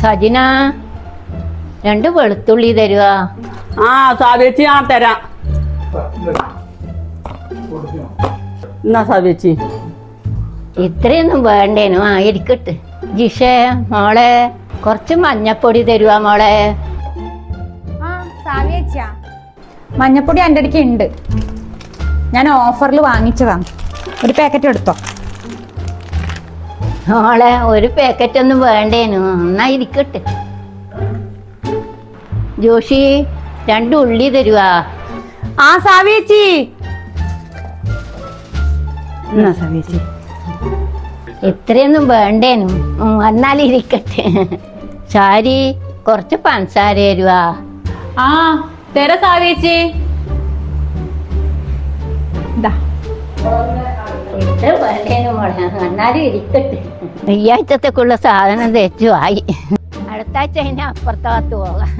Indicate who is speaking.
Speaker 1: സജിന 2 വെളുത്തുള്ളി തരുവാ.
Speaker 2: ആ സാവേച്ചി ഞാൻ തരാം. എന്നാ സാവേച്ചി.
Speaker 1: ഇത്രയൊന്നും വേണ്ടേനു. ഇരിക്കട്ടെ. ജിഷേ മോളെ കുറച്ച് മഞ്ഞപ്പൊടി തരുവാ മോളെ.
Speaker 3: ആ സാവിയേച്ചിയാ, മഞ്ഞപ്പൊടി എൻ്റെ അടുക്ക് ഉണ്ട്. ഞാൻ ഓഫറിൽ വാങ്ങിച്ചതാണ്. ഒരു പാക്കറ്റ് എടുത്തോ.
Speaker 1: മോളെ ഒരു പാക്കറ്റ് ഒന്നും വേണ്ടേനു. എന്നാ ഇരിക്കട്ടെ. ജോഷി 2 ഉള്ളി തരുവാ.
Speaker 3: ആ സാവിയേച്ചി. എന്നാ സാവിയേച്ചി.
Speaker 1: ഇത്രയൊന്നും വേണ്ടേനു. എന്നാലും ഇരിക്കട്ടെ. ശാരി കുറച്ച് പഞ്ചസാര തരുവാ.
Speaker 3: ആ തരാ സാവിയേച്ചി. ഇതാ
Speaker 1: ഇത്ര വേണ്ടേനു മോളെ. എന്നാലും ഇരിക്കട്ടെ. ഈ ആഴ്ചത്തേക്കുള്ള സാധനം തേച്ചു ആയി. അടുത്ത ആഴ്ച അതിന് അപ്പുറത്ത് പോകാം.